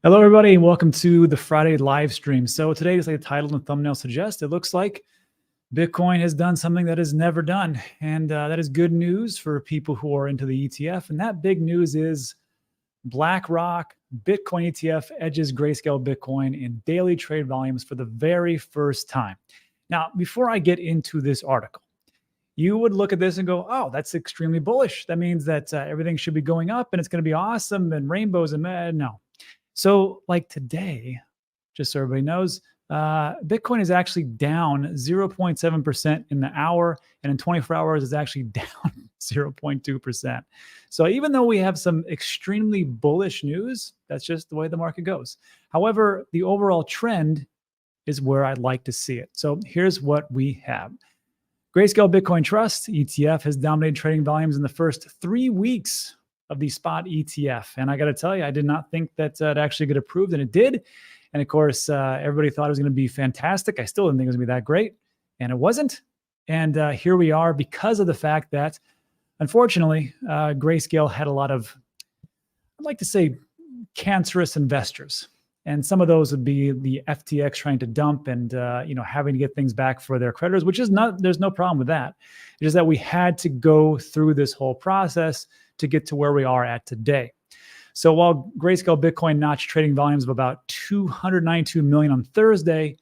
Hello, everybody, and welcome to the Friday live stream. So today, as the title and thumbnail suggest, it looks like Bitcoin has done something that is never done. And that is good news for people who are into the ETF. And that big news is Blackrock Bitcoin ETF edges Grayscale Bitcoin in daily trade volumes for the very first time. Now, before I get into this article, you would look at this and go, oh, that's extremely bullish. That means that everything should be going up and it's going to be awesome and rainbows and no. So like today, just so everybody knows, Bitcoin is actually down 0.7% in the hour, and in 24 hours is actually down 0.2%. So even though we have some extremely bullish news, that's just the way the market goes. However, the overall trend is where I'd like to see it. So here's what we have. Grayscale Bitcoin Trust ETF has dominated trading volumes in the first 3 weeks of the spot ETF. And I got to tell you, I did not think that it actually get approved, and it did. And of course, everybody thought it was going to be fantastic. I still didn't think it was going to be that great, and it wasn't. And here we are because of the fact that, unfortunately, Grayscale had a lot of, I'd like to say, cancerous investors. And some of those would be the FTX trying to dump and having to get things back for their creditors, which is not, there's no problem with that. It is that we had to go through this whole process to get to where we are at today. So while Grayscale Bitcoin notched trading volumes of about 292 million on Thursday,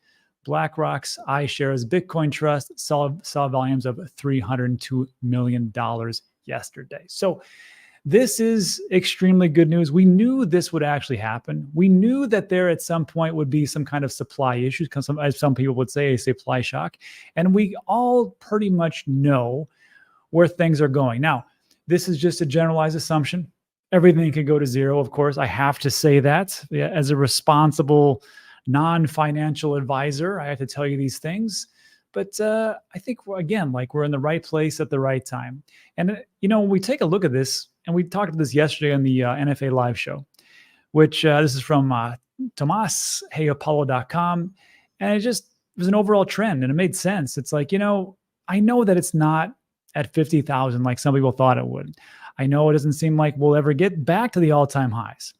BlackRock's iShares Bitcoin Trust saw volumes of $302 million yesterday. So this is extremely good news. We knew this would actually happen. We knew that there at some point would be some kind of supply issues, as some people would say, a supply shock. And we all pretty much know where things are going. Now, this is just a generalized assumption. Everything could go to zero, of course. I have to say that. As a responsible, non-financial advisor, I have to tell you these things. But I think, again, we're in the right place at the right time. And, when we take a look at this, and we talked about this yesterday on the NFA live show, which this is from TomasHeyApollo.com. And it was an overall trend, and it made sense. It's like, I know that it's not at 50,000 like some people thought it would. I know it doesn't seem like we'll ever get back to the all-time highs.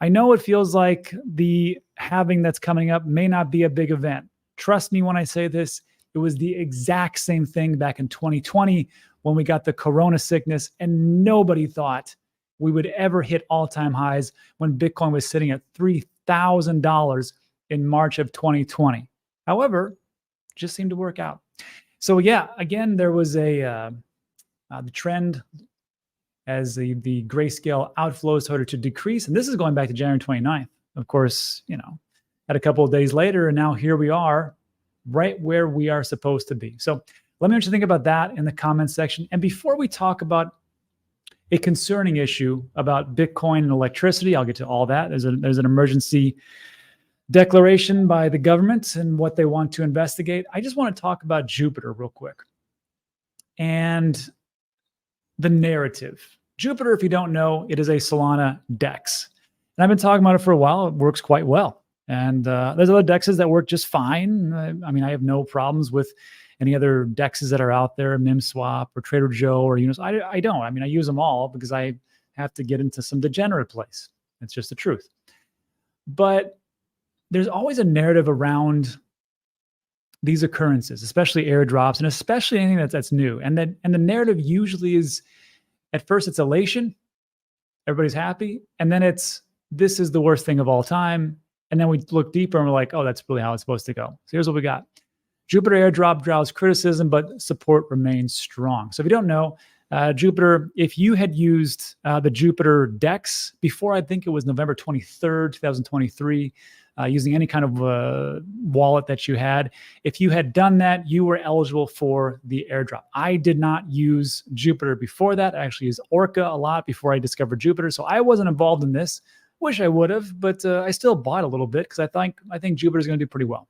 I know it feels like the halving that's coming up may not be a big event. Trust me when I say this, it was the exact same thing back in 2020 when we got the corona sickness, and nobody thought we would ever hit all-time highs when Bitcoin was sitting at $3,000 in March of 2020. However, it just seemed to work out. So yeah, again, there was the trend as the Grayscale outflows started to decrease. And this is going back to January 29th. Of course, at a couple of days later, and now here we are right where we are supposed to be. So let me know what you think about that in the comments section. And before we talk about a concerning issue about Bitcoin and electricity, I'll get to all that. There's an emergency declaration by the government and what they want to investigate. I just want to talk about Jupiter real quick and the narrative. Jupiter, if you don't know, it is a Solana DEX. And I've been talking about it for a while. It works quite well. And there's other DEXs that work just fine. I have no problems with any other DEXs that are out there, MIMSwap or Trader Joe or Uniswap. I don't. I use them all because I have to get into some degenerate place. It's just the truth. But there's always a narrative around these occurrences, especially airdrops and especially anything that's new. And the narrative usually is, at first it's elation, everybody's happy, and then this is the worst thing of all time. And then we look deeper and we're like, oh, that's really how it's supposed to go. So here's what we got. Jupiter airdrop draws criticism, but support remains strong. So if you don't know, Jupiter, if you had used the Jupiter DEX before, I think it was November 23rd, 2023, using any kind of wallet that you had, if you had done that, you were eligible for the airdrop. I did not use Jupiter before that. I actually used Orca a lot before I discovered Jupiter. So I wasn't involved in this. Wish I would have, but I still bought a little bit because I think Jupiter's going to do pretty well.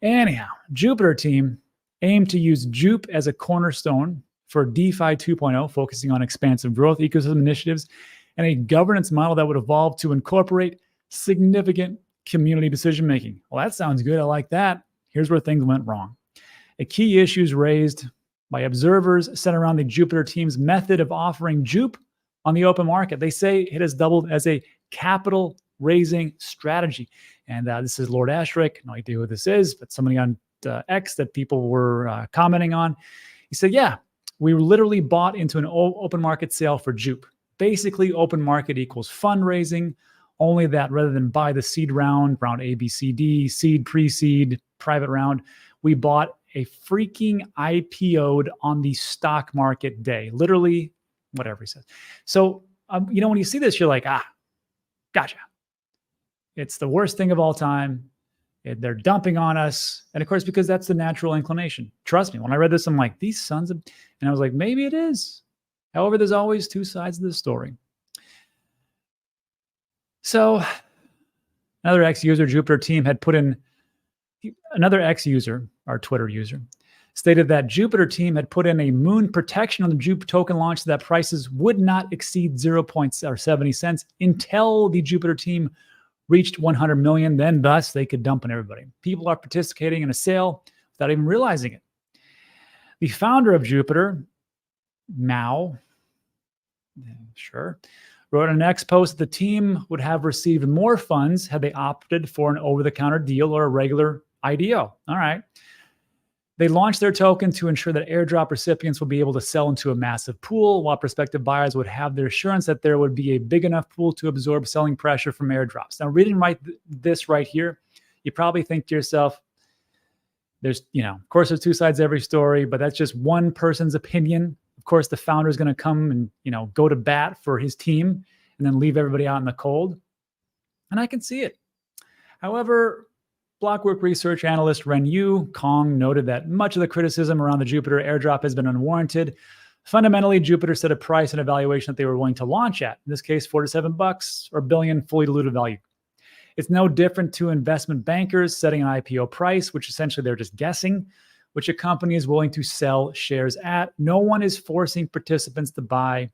Anyhow, Jupiter team aim to use Jupe as a cornerstone for DeFi 2.0, focusing on expansive growth ecosystem initiatives and a governance model that would evolve to incorporate significant community decision-making. Well, that sounds good. I like that. Here's where things went wrong. A key issues raised by observers centered around the Jupiter team's method of offering Jupe on the open market. They say it has doubled as a capital raising strategy. And this is Lord Asterisk. No idea who this is, but somebody on X that people were commenting on. He said, yeah, we literally bought into an open market sale for Jupe. Basically, open market equals fundraising, only that rather than buy the seed round A, B, C, D, seed, pre-seed, private round, we bought a freaking IPO'd on the stock market day. Literally, whatever he says. So, when you see this, you're like, gotcha. It's the worst thing of all time. They're dumping on us. And of course, because that's the natural inclination. Trust me, when I read this, I'm like, these sons of, and I was like, maybe it is. However, there's always two sides of the story. So another ex-user, Jupiter team had put in, another ex-user, our Twitter user, stated that Jupiter team had put in a moon protection on the Jupe token launch so that prices would not exceed 0.70 cents until the Jupiter team reached 100 million, then thus they could dump on everybody. People are participating in a sale without even realizing it. The founder of Jupiter, Mao, wrote in an X post that the team would have received more funds had they opted for an over-the-counter deal or a regular IDO. All right. They launched their token to ensure that airdrop recipients would be able to sell into a massive pool, while prospective buyers would have their assurance that there would be a big enough pool to absorb selling pressure from airdrops. Now, reading this right here, you probably think to yourself, there's, of course, there's two sides to every story, but that's just one person's opinion. Of course, the founder is going to come and, go to bat for his team and then leave everybody out in the cold. And I can see it. However, Blackrock research analyst Renyu Kong noted that much of the criticism around the Jupiter airdrop has been unwarranted. Fundamentally, Jupiter set a price and evaluation that they were willing to launch at. In this case, $47 or billion fully diluted value. It's no different to investment bankers setting an IPO price, which essentially they're just guessing, which a company is willing to sell shares at. No one is forcing participants to buy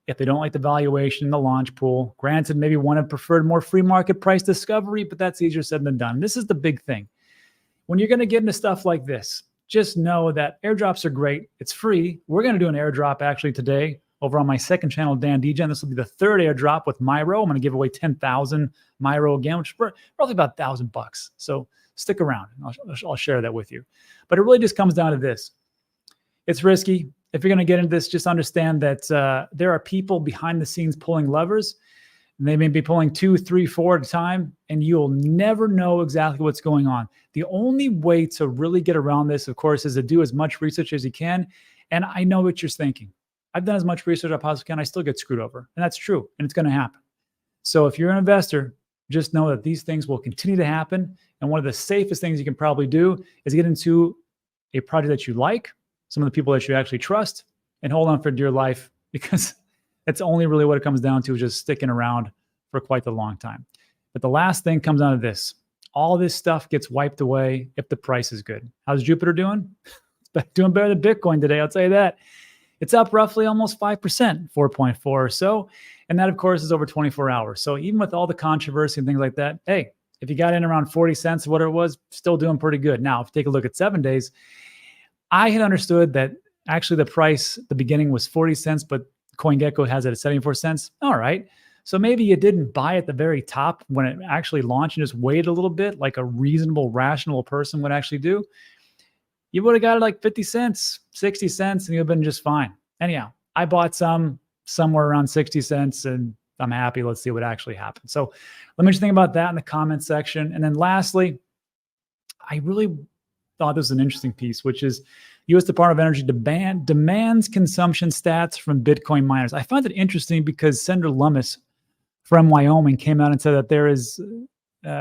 if they don't like the valuation in the launch pool. Granted, maybe one had preferred more free market price discovery, but that's easier said than done. This is the big thing. When you're going to get into stuff like this, just know that airdrops are great. It's free. We're going to do an airdrop actually today over on my second channel, Dan DGen. This will be the third airdrop with Myro. I'm going to give away 10,000 Myro again, which is roughly about $1,000. So stick around. I'll share that with you. But it really just comes down to this. It's risky. If you're going to get into this, just understand that there are people behind the scenes pulling levers. And they may be pulling 2, 3, 4 at a time, and you'll never know exactly what's going on. The only way to really get around this, of course, is to do as much research as you can. And I know what you're thinking. I've done as much research as I possibly can. I still get screwed over. And that's true. And it's going to happen. So if you're an investor, just know that these things will continue to happen. And one of the safest things you can probably do is get into a project that you like, some of the people that you actually trust, and hold on for dear life, because that's only really what it comes down to, is just sticking around for quite the long time. But the last thing comes down to this. All this stuff gets wiped away if the price is good. How's Jupiter doing? It's doing better than Bitcoin today, I'll tell you that. It's up roughly almost 5%, 4.4 or so. And that, of course, is over 24 hours. So even with all the controversy and things like that, hey, if you got in around 40 cents, whatever it was, still doing pretty good. Now, if you take a look at 7 days, I had understood that actually the price at the beginning was 40 cents, but CoinGecko has it at 74 cents. All right. So maybe you didn't buy at the very top when it actually launched and just waited a little bit, like a reasonable, rational person would actually do. You would have got it like 50 cents, 60 cents, and you'd have been just fine. Anyhow, I bought somewhere around 60 cents, and I'm happy. Let's see what actually happens. So let me just think about that in the comment section. And then lastly, I really thought this was an interesting piece, which is U.S. Department of Energy demands consumption stats from Bitcoin miners. I find it interesting because Senator Lummis from Wyoming came out and said that there is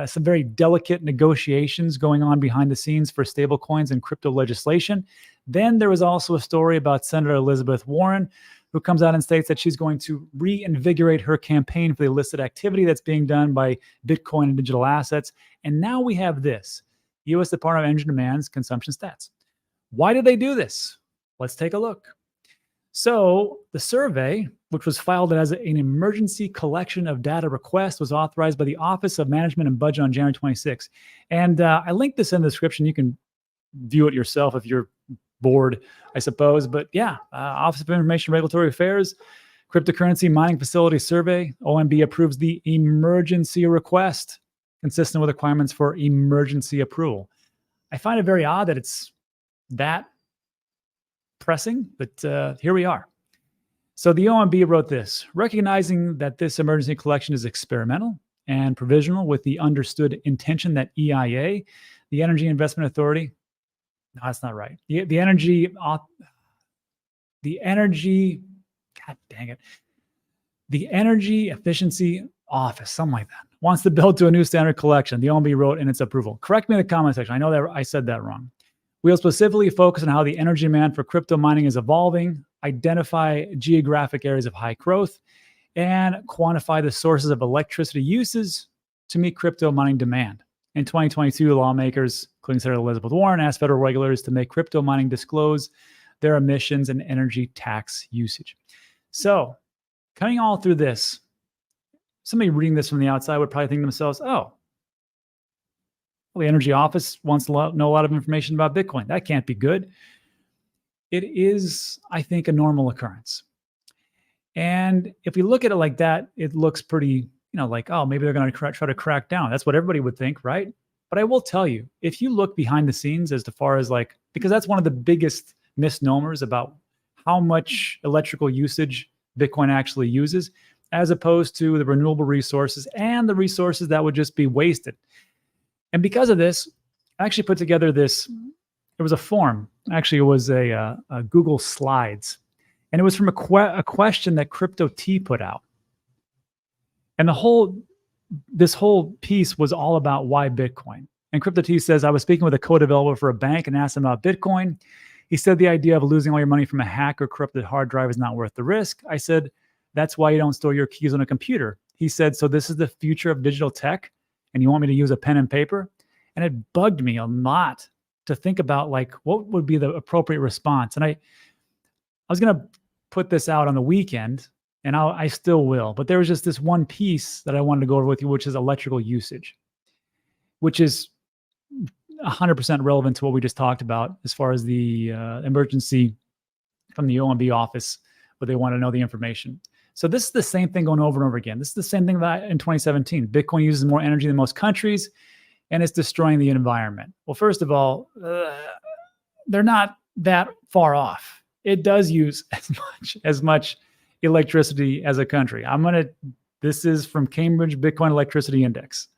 some very delicate negotiations going on behind the scenes for stablecoins and crypto legislation. Then there was also a story about Senator Elizabeth Warren, who comes out and states that she's going to reinvigorate her campaign for the illicit activity that's being done by Bitcoin and digital assets. And now we have this. U.S. Department of Energy demands consumption stats. Why did they do this? Let's take a look. So the survey, which was filed as an emergency collection of data request, was authorized by the Office of Management and Budget on January 26. And I linked this in the description. You can view it yourself if you're bored, I suppose. But yeah, Office of Information and Regulatory Affairs Cryptocurrency Mining Facility Survey, OMB approves the emergency request, consistent with requirements for emergency approval. I find it very odd that it's that pressing, but here we are. So the OMB wrote this, recognizing that this emergency collection is experimental and provisional with the understood intention that EIA, the Energy Investment Authority, no, that's not right. The energy, God dang it. The Energy Efficiency Office, something like that, wants to build to a new standard collection, the OMB wrote in its approval. Correct me in the comment section. I know that I said that wrong. We'll specifically focus on how the energy demand for crypto mining is evolving, identify geographic areas of high growth, and quantify the sources of electricity uses to meet crypto mining demand. In 2022, lawmakers, including Senator Elizabeth Warren, asked federal regulators to make crypto mining disclose their emissions and energy tax usage. So, coming all through this, somebody reading this from the outside would probably think to themselves, oh, well, the Energy Office wants to know a lot of information about Bitcoin. That can't be good. It is, I think, a normal occurrence. And if we look at it like that, it looks pretty, like, oh, maybe they're going to try to crack down. That's what everybody would think, right? But I will tell you, if you look behind the scenes as far as because that's one of the biggest misnomers about how much electrical usage Bitcoin actually uses, as opposed to the renewable resources and the resources that would just be wasted. And because of this, I actually put together this. It was a form. Actually, it was a Google Slides. And it was from a question that Crypto T put out. And this whole piece was all about why Bitcoin. And Crypto T says, I was speaking with a co-developer for a bank and asked him about Bitcoin. He said the idea of losing all your money from a hack or corrupted hard drive is not worth the risk. I said, that's why you don't store your keys on a computer. He said, so this is the future of digital tech and you want me to use a pen and paper? And it bugged me a lot to think about what would be the appropriate response. And I was going to put this out on the weekend, and I still will. But there was just this one piece that I wanted to go over with you, which is electrical usage, which is 100% relevant to what we just talked about as far as the emergency from the OMB office, where they want to know the information. So this is the same thing going over and over again. This is the same thing that in 2017. Bitcoin uses more energy than most countries, and it's destroying the environment. Well, first of all, they're not that far off. It does use as much electricity as a country. This is from Cambridge Bitcoin Electricity Index.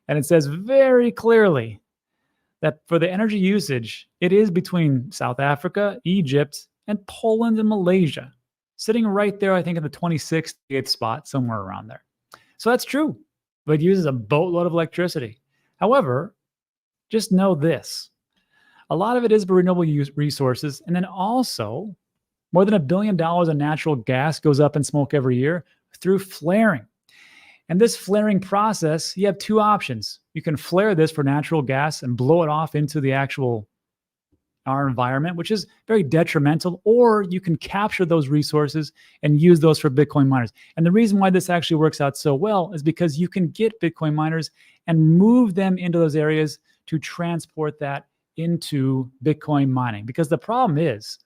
And it says very clearly that for the energy usage, it is between South Africa, Egypt, and Poland and Malaysia, sitting right there, I think, in the 26th, 28th spot, somewhere around there. So that's true, but it uses a boatload of electricity. However, just know this. A lot of it is for renewable resources, and then also more than $1 billion of natural gas goes up in smoke every year through flaring. And this flaring process, you have two options. You can flare this for natural gas and blow it off into our environment, which is very detrimental, or you can capture those resources and use those for Bitcoin miners. And the reason why this actually works out so well is because you can get Bitcoin miners and move them into those areas to transport that into Bitcoin mining. Because the problem is,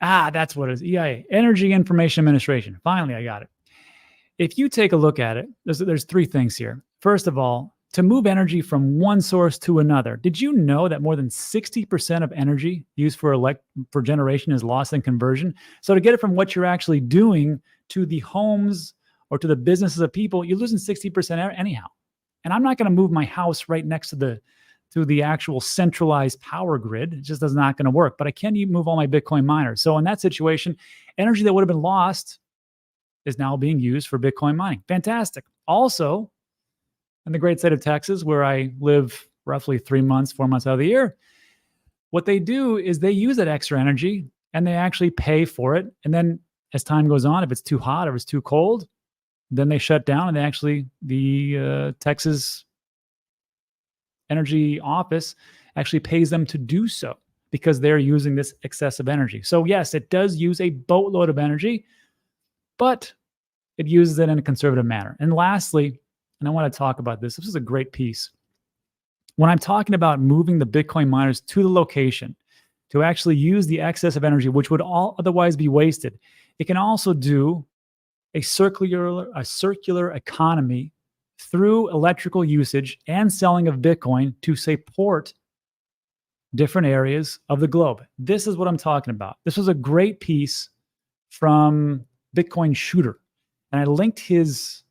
that's what it is, EIA, Energy Information Administration. Finally, I got it. If you take a look at it, there's three things here. First of all, to move energy from one source to another, did you know that more than 60% of energy used for generation is lost in conversion? So to get it from what you're actually doing to the homes or to the businesses of people, you're losing 60% anyhow. And I'm not going to move my house right next to the actual centralized power grid. It just is not going to work. But I can move all my Bitcoin miners. So in that situation, energy that would have been lost is now being used for Bitcoin mining. Fantastic. Also, in the great state of Texas, where I live roughly 4 months out of the year, what they do is they use that extra energy and they actually pay for it. And then as time goes on, if it's too hot or it's too cold, then they shut down, and the Texas Energy Office actually pays them to do so because they're using this excessive energy. So yes, it does use a boatload of energy, but it uses it in a conservative manner. And lastly, and I want to talk about this. This is a great piece. When I'm talking about moving the Bitcoin miners to the location to actually use the excess of energy, which would all otherwise be wasted, It can also do a circular economy through electrical usage and selling of Bitcoin to support different areas of the globe. This is what I'm talking about. This was a great piece from Bitcoin Shooter, and I linked his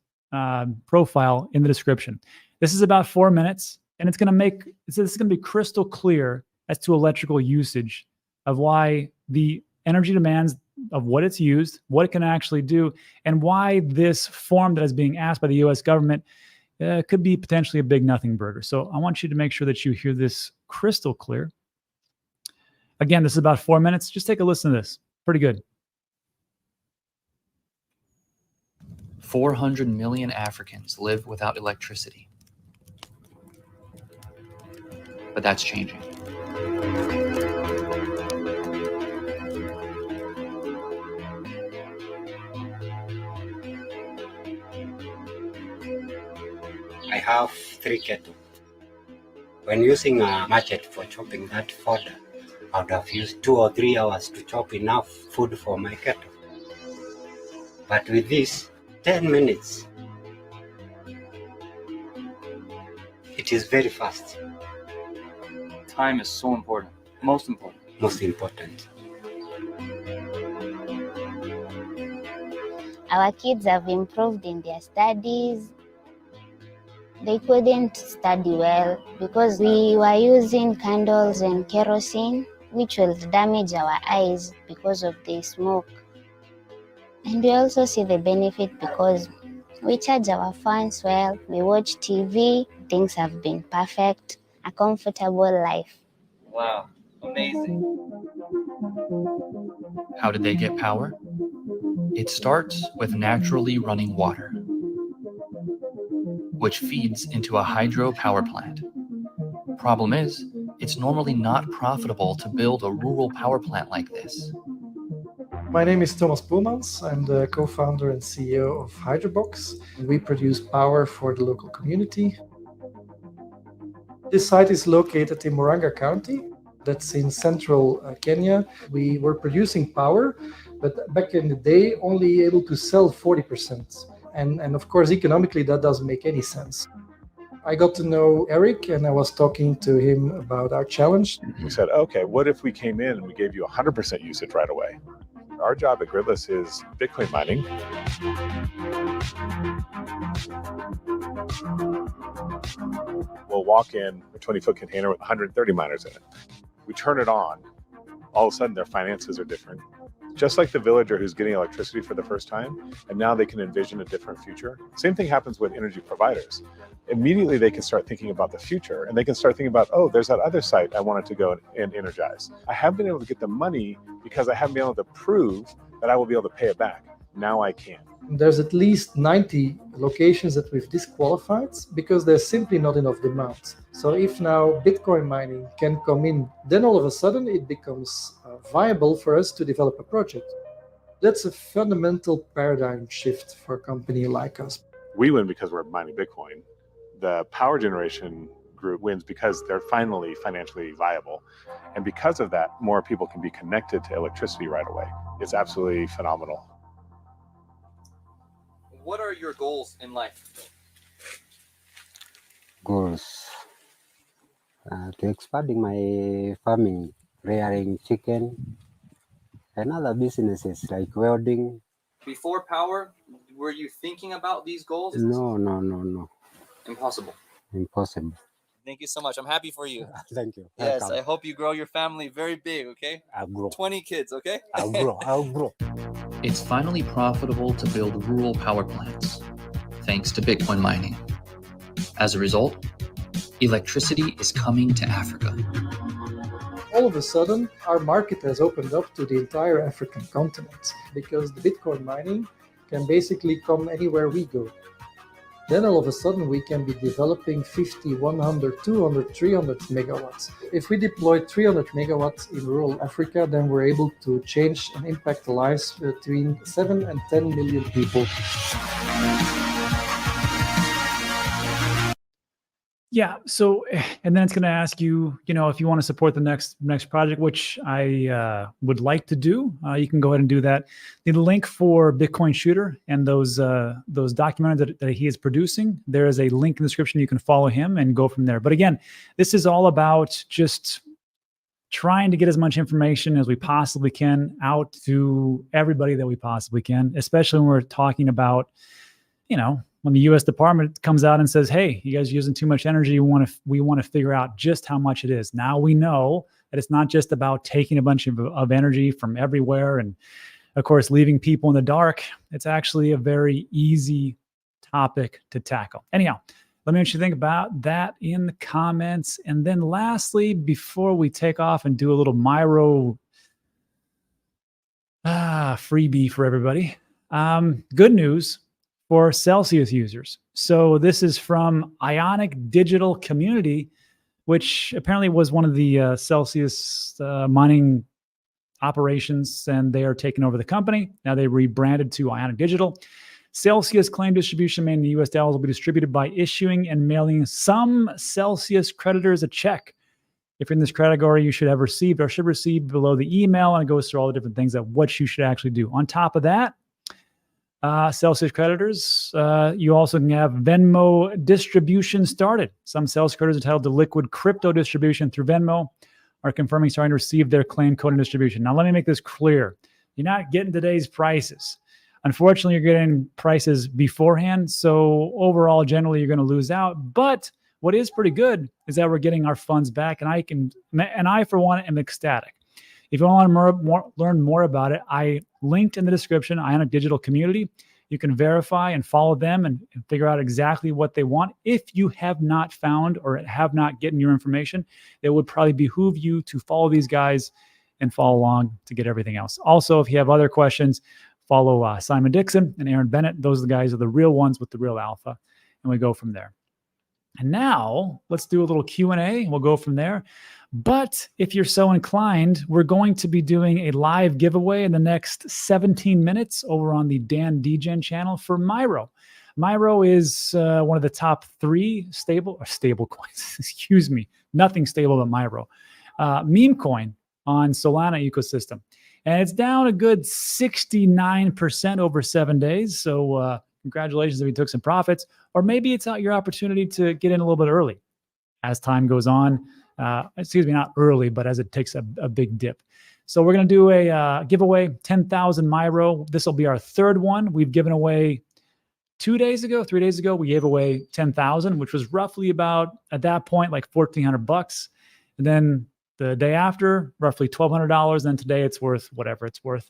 profile in the description. This is about 4 minutes, and this is going to be crystal clear as to electrical usage of why the energy demands of what it's used, what it can actually do, and why this form that is being asked by the US government could be potentially a big nothing burger. So I want you to make sure that you hear this crystal clear. Again, this is about 4 minutes. Just take a listen to this. Pretty good. 400 million Africans live without electricity. But that's changing. I have 3 kettles. When using a machete for chopping that fodder, I would have used 2 or 3 hours to chop enough food for my kettle. But with this, 10 minutes. It is very fast. Time is so important. Most important. Most important. Our kids have improved in their studies. They couldn't study well because we were using candles and kerosene, which will damage our eyes because of the smoke. And we also see the benefit because we charge our phones well, we watch TV, things have been perfect, a comfortable life. Wow, amazing. How did they get power? It starts with naturally running water, which feeds into a hydro power plant. Problem is, it's normally not profitable to build a rural power plant like this. My name is Thomas Poelmans. I'm the co-founder and CEO of Hydrobox. We produce power for the local community. This site is located in Murang'a County. That's in central Kenya. We were producing power, but back in the day, only able to sell 40%. And of course, economically, that doesn't make any sense. I got to know Eric, and I was talking to him about our challenge. We said, okay, what if we came in and we gave you 100% usage right away? Our job at Gridless is Bitcoin mining. We'll walk in a 20-foot container with 130 miners in it. We turn it on. All of a sudden, their finances are different. Just like the villager who's getting electricity for the first time, and now they can envision a different future. Same thing happens with energy providers. Immediately, they can start thinking about the future, and they can start thinking about, oh, there's that other site I wanted to go and energize. I haven't been able to get the money because I haven't been able to prove that I will be able to pay it back. Now I can. There's at least 90 locations that we've disqualified because there's simply not enough demand. So if now Bitcoin mining can come in, then all of a sudden it becomes viable for us to develop a project. That's a fundamental paradigm shift for a company like us. We win because we're mining Bitcoin. The power generation group wins because they're finally financially viable. And because of that, more people can be connected to electricity right away. It's absolutely phenomenal. What are your goals in life? Goals. To expanding my farming, rearing chicken, and other businesses like welding. Before power, were you thinking about these goals? No. Impossible. Impossible. Thank you so much. I'm happy for you. Thank you. Yes, Welcome. I hope you grow your family very big, okay? I'll grow. 20 kids, okay? I'll grow. It's finally profitable to build rural power plants, thanks to Bitcoin mining. As a result, electricity is coming to Africa. All of a sudden, our market has opened up to the entire African continent because the Bitcoin mining can basically come anywhere we go. Then all of a sudden, we can be developing 50, 100, 200, 300 megawatts. If we deploy 300 megawatts in rural Africa, then we're able to change and impact the lives between 7 and 10 million people. Yeah. So, and then it's going to ask you, if you want to support the next project, which I would like to do, you can go ahead and do that. The link for Bitcoin Shooter and those documentaries that he is producing, there is a link in the description. You can follow him and go from there. But again, this is all about just trying to get as much information as we possibly can out to everybody that we possibly can, especially when we're talking about, when the U.S. Department comes out and says, "Hey, you guys are using too much energy. We want to figure out just how much it is." Now we know that it's not just about taking a bunch of energy from everywhere and, of course, leaving people in the dark. It's actually a very easy topic to tackle. Anyhow, let me know what you think about that in the comments. And then lastly, before we take off and do a little Miro freebie for everybody, good news for Celsius users. So this is from Ionic Digital Community, which apparently was one of the Celsius mining operations, and they are taking over the company. Now they rebranded to Ionic Digital. Celsius claim distribution made in the US dollars will be distributed by issuing and mailing some Celsius creditors a check. If you're in this category, you should have received or should receive below the email, and it goes through all the different things that what you should actually do. On top of that, Celsius creditors, you also can have Venmo distribution started. Some Celsius creditors entitled to liquid crypto distribution through Venmo are confirming starting to receive their claim code and distribution. Now, let me make this clear. You're not getting today's prices. Unfortunately, you're getting prices beforehand. So overall, generally, you're going to lose out. But what is pretty good is that we're getting our funds back. And I, for one, am ecstatic. If you want to learn more about it, I linked in the description, Ionic Digital Community. You can verify and follow them and figure out exactly what they want. If you have not found or have not gotten your information, it would probably behoove you to follow these guys and follow along to get everything else. Also, if you have other questions, follow Simon Dixon and Aaron Bennett. Those are the guys, are the real ones with the real alpha, and we go from there. And now let's do a little Q&A. We'll go from there. But if you're so inclined, we're going to be doing a live giveaway in the next 17 minutes over on the Dan Degen channel for Miro. Miro is one of the top 3 stable coins. Excuse me, nothing stable but Miro. Meme coin on Solana ecosystem. And it's down a good 69% over 7 days. So congratulations if you took some profits. Or maybe it's your opportunity to get in a little bit early as time goes on. Not early, but as it takes a big dip. So we're going to do a giveaway, 10,000 Miro. This will be our 3rd one. We've given away 3 days ago, we gave away 10,000, which was roughly about, at that point, like $1,400. And then the day after, roughly $1,200. And today it's worth whatever it's worth.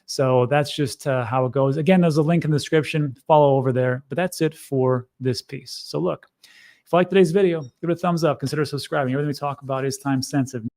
So that's just how it goes. Again, there's a link in the description. Follow over there. But that's it for this piece. So look, if you like today's video, give it a thumbs up. Consider subscribing. Everything we talk about is time sensitive.